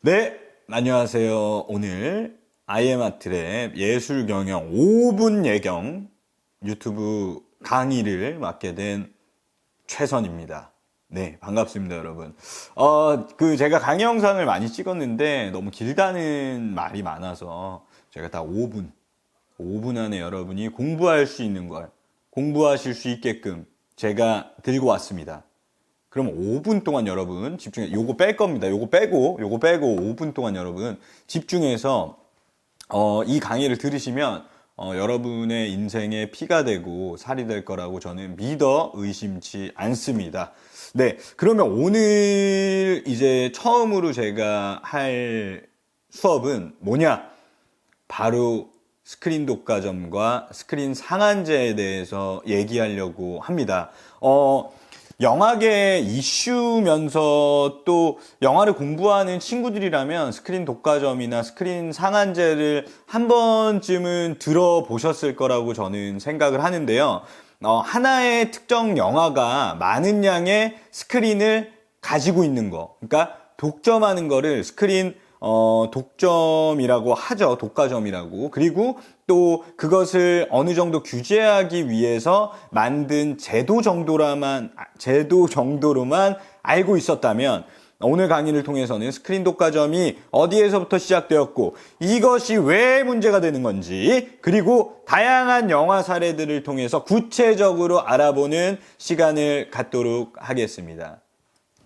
네, 안녕하세요. 오늘 IM아트랩 예술경영 5분 예경 유튜브 강의를 맡게 된 최선입니다. 네, 반갑습니다, 여러분. 제가 강의 영상을 많이 찍었는데 너무 길다는 말이 많아서 제가 다 5분 안에 여러분이 공부할 수 있는 걸 공부하실 수 있게끔 제가 들고 왔습니다. 그럼 5분 동안 여러분 집중해. 요거 뺄 겁니다. 요거 빼고 5분 동안 여러분 집중해서 이 강의를 들으시면 여러분의 인생의 피가 되고 살이 될 거라고 저는 믿어 의심치 않습니다. 네, 그러면 오늘 이제 처음으로 제가 할 수업은 뭐냐? 바로 스크린 독과점과 스크린 상한제에 대해서 얘기하려고 합니다. 영화계 이슈면서 또 영화를 공부하는 친구들이라면 스크린 독과점이나 스크린 상한제를 한 번쯤은 들어보셨을 거라고 저는 생각을 하는데요. 하나의 특정 영화가 많은 양의 스크린을 가지고 있는 거, 그러니까 독점하는 거를 스크린 독점이라고 하죠. 독과점이라고. 그리고 또 그것을 어느 정도 규제하기 위해서 만든 제도 정도로만 알고 있었다면 오늘 강의를 통해서는 스크린 독과점이 어디에서부터 시작되었고 이것이 왜 문제가 되는 건지, 그리고 다양한 영화 사례들을 통해서 구체적으로 알아보는 시간을 갖도록 하겠습니다.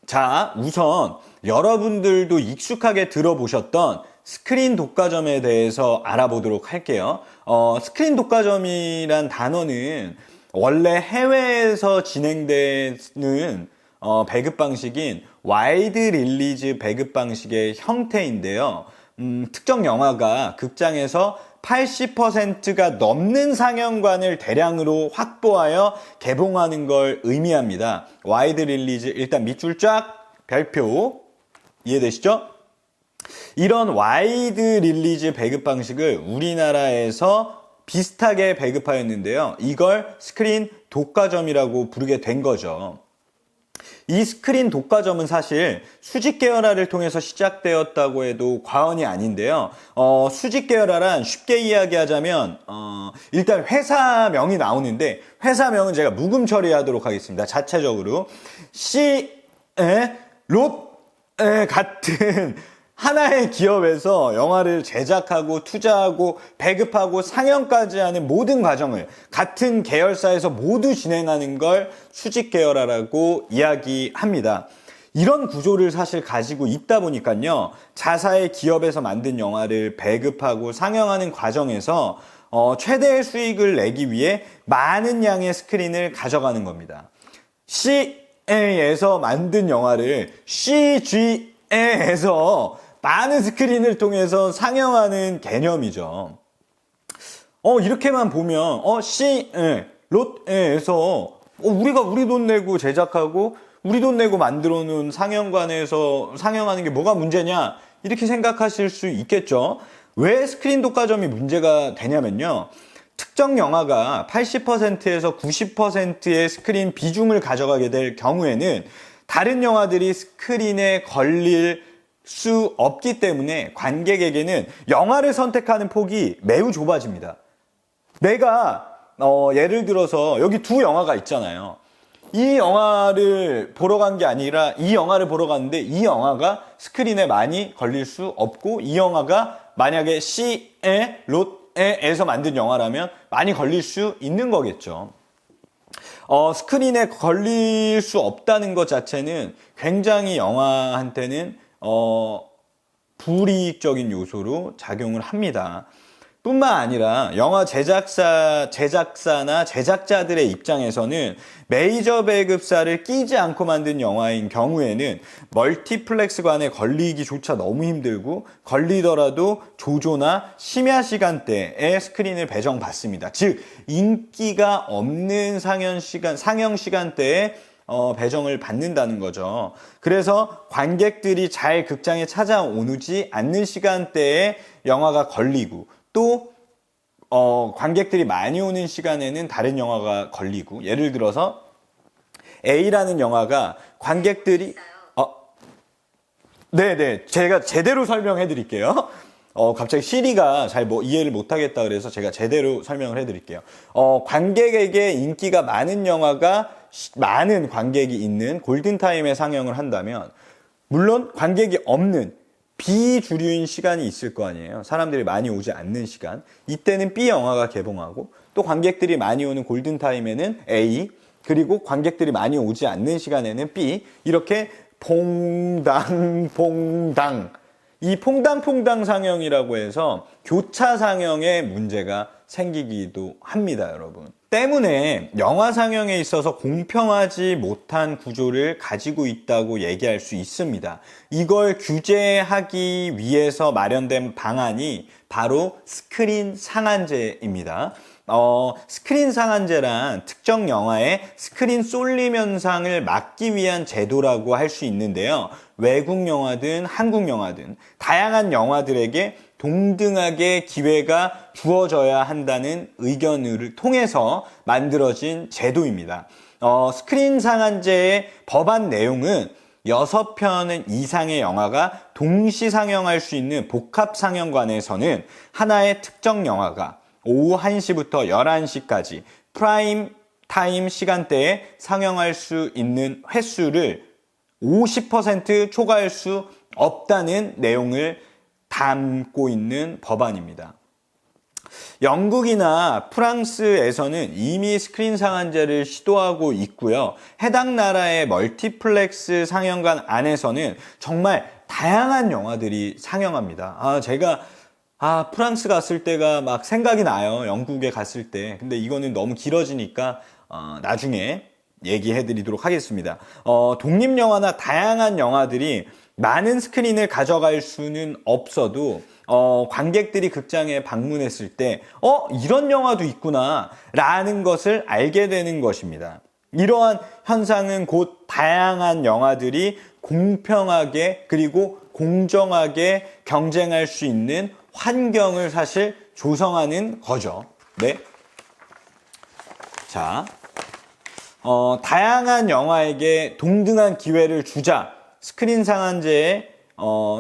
자, 우선 여러분들도 익숙하게 들어보셨던 스크린 독과점에 대해서 알아보도록 할게요. 스크린 독과점이란 단어는 원래 해외에서 진행되는 배급 방식인 와이드 릴리즈 배급 방식의 형태인데요. 특정 영화가 극장에서 80%가 넘는 상영관을 대량으로 확보하여 개봉하는 걸 의미합니다. 와이드 릴리즈, 일단 밑줄 쫙 별표 이해되시죠? 이런 와이드 릴리즈 배급 방식을 우리나라에서 비슷하게 배급하였는데요. 이걸 스크린 독과점이라고 부르게 된 거죠. 이 스크린 독과점은 사실 수직 계열화를 통해서 시작되었다고 해도 과언이 아닌데요. 수직 계열화란 쉽게 이야기하자면 일단 회사명이 나오는데 회사명은 제가 묵음 처리하도록 하겠습니다. 자체적으로 롯 같은 하나의 기업에서 영화를 제작하고 투자하고 배급하고 상영까지 하는 모든 과정을 같은 계열사에서 모두 진행하는 걸 수직 계열화라고 이야기합니다. 이런 구조를 사실 가지고 있다 보니까요, 자사의 기업에서 만든 영화를 배급하고 상영하는 과정에서 최대의 수익을 내기 위해 많은 양의 스크린을 가져가는 겁니다. CA에서 만든 영화를 CGA에서 많은 스크린을 통해서 상영하는 개념이죠. 이렇게만 보면, 롯에서 우리 돈 내고 제작하고 우리 돈 내고 만들어 놓은 상영관에서 상영하는 게 뭐가 문제냐? 이렇게 생각하실 수 있겠죠. 왜 스크린 독과점이 문제가 되냐면요. 특정 영화가 80%에서 90%의 스크린 비중을 가져가게 될 경우에는 다른 영화들이 스크린에 걸릴 수 없기 때문에 관객에게는 영화를 선택하는 폭이 매우 좁아집니다. 내가 예를 들어서 여기 두 영화가 있잖아요. 이 영화를 보러 간 게 아니라 이 영화를 보러 갔는데 이 영화가 스크린에 많이 걸릴 수 없고, 이 영화가 만약에 롯에서 만든 영화라면 많이 걸릴 수 있는 거겠죠. 스크린에 걸릴 수 없다는 것 자체는 굉장히 영화한테는 불이익적인 요소로 작용을 합니다. 뿐만 아니라 영화 제작사나 제작자들의 입장에서는 메이저 배급사를 끼지 않고 만든 영화인 경우에는 멀티플렉스관에 걸리기조차 너무 힘들고, 걸리더라도 조조나 심야 시간대에 스크린을 배정받습니다. 즉, 인기가 없는 상영 시간대에 배정을 받는다는 거죠. 그래서 관객들이 잘 극장에 찾아오지 않는 시간대에 영화가 걸리고, 또 관객들이 많이 오는 시간에는 다른 영화가 걸리고, 예를 들어서 A라는 영화가 관객들이 네네. 제가 제대로 설명해 드릴게요. 갑자기 시리가 잘 이해를 못하겠다 그래서 제가 제대로 설명을 해 드릴게요. 관객에게 인기가 많은 영화가 많은 관객이 있는 골든타임에 상영을 한다면, 물론 관객이 없는 비주류인 시간이 있을 거 아니에요. 사람들이 많이 오지 않는 시간. 이때는 B 영화가 개봉하고, 또 관객들이 많이 오는 골든타임에는 A, 그리고 관객들이 많이 오지 않는 시간에는 B, 이렇게 퐁당 이 퐁당퐁당 상영이라고 해서 교차 상영에 문제가 생기기도 합니다, 여러분. 때문에 영화 상영에 있어서 공평하지 못한 구조를 가지고 있다고 얘기할 수 있습니다. 이걸 규제하기 위해서 마련된 방안이 바로 스크린 상한제입니다. 스크린 상한제란 특정 영화의 스크린 쏠림 현상을 막기 위한 제도라고 할 수 있는데요. 외국 영화든 한국 영화든 다양한 영화들에게 동등하게 기회가 주어져야 한다는 의견을 통해서 만들어진 제도입니다. 스크린 상한제의 법안 내용은 6편 이상의 영화가 동시 상영할 수 있는 복합 상영관에서는 하나의 특정 영화가 오후 1시부터 11시까지 프라임 타임 시간대에 상영할 수 있는 횟수를 50% 초과할 수 없다는 내용을 담고 있는 법안입니다. 영국이나 프랑스에서는 이미 스크린 상한제를 시도하고 있고요. 해당 나라의 멀티플렉스 상영관 안에서는 정말 다양한 영화들이 상영합니다. 제가 프랑스 갔을 때가 막 생각이 나요. 영국에 갔을 때. 근데 이거는 너무 길어지니까 나중에 얘기해 드리도록 하겠습니다. 독립영화나 다양한 영화들이 많은 스크린을 가져갈 수는 없어도 관객들이 극장에 방문했을 때 이런 영화도 있구나 라는 것을 알게 되는 것입니다. 이러한 현상은 곧 다양한 영화들이 공평하게 그리고 공정하게 경쟁할 수 있는 환경을 사실 조성하는 거죠. 네. 자, 다양한 영화에게 동등한 기회를 주자. 스크린 상한제의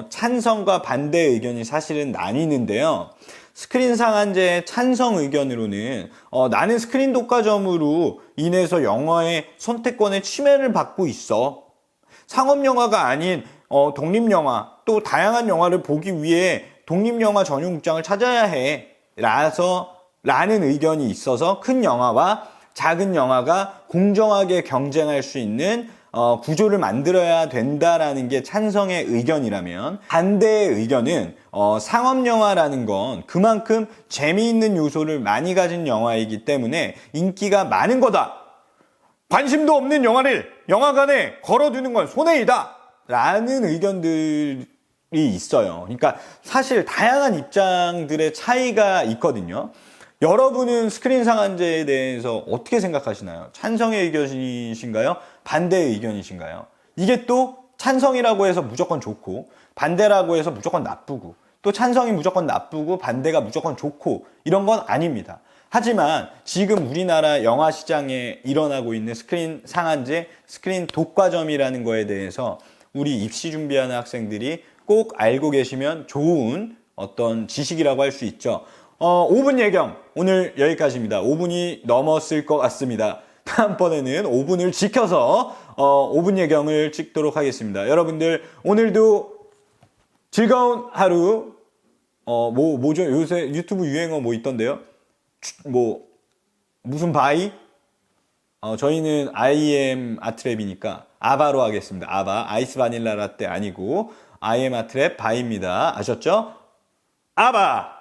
찬성과 반대 의견이 사실은 나뉘는데요. 스크린 상한제의 찬성 의견으로는 나는 스크린 독과점으로 인해서 영화의 선택권의 침해를 받고 있어. 상업영화가 아닌 독립영화 또 다양한 영화를 보기 위해 독립영화 전용 극장을 찾아야 해 라는 의견이 있어서 큰 영화와 작은 영화가 공정하게 경쟁할 수 있는 구조를 만들어야 된다라는 게 찬성의 의견이라면, 반대의 의견은 상업영화라는 건 그만큼 재미있는 요소를 많이 가진 영화이기 때문에 인기가 많은 거다. 관심도 없는 영화를 영화관에 걸어두는 건 손해이다 라는 의견들이 있어요. 그러니까 사실 다양한 입장들의 차이가 있거든요. 여러분은 스크린 상한제에 대해서 어떻게 생각하시나요? 찬성의 의견이신가요? 반대의 의견이신가요? 이게 또 찬성이라고 해서 무조건 좋고 반대라고 해서 무조건 나쁘고, 또 찬성이 무조건 나쁘고 반대가 무조건 좋고 이런 건 아닙니다. 하지만 지금 우리나라 영화 시장에 일어나고 있는 스크린 상한제, 스크린 독과점이라는 거에 대해서 우리 입시 준비하는 학생들이 꼭 알고 계시면 좋은 어떤 지식이라고 할 수 있죠. 5분 예경 오늘 여기까지입니다. 5분이 넘었을 것 같습니다. 다음번에는 5분을 지켜서 5분 예경을 찍도록 하겠습니다. 여러분들 오늘도 즐거운 하루. 뭐죠? 요새 유튜브 유행어 뭐 있던데요? 무슨 바이? 저희는 IM 아트랩이니까 아바로 하겠습니다. 아바, 아이스 바닐라 라떼 아니고 IM 아트랩 바이입니다. 아셨죠? 아바!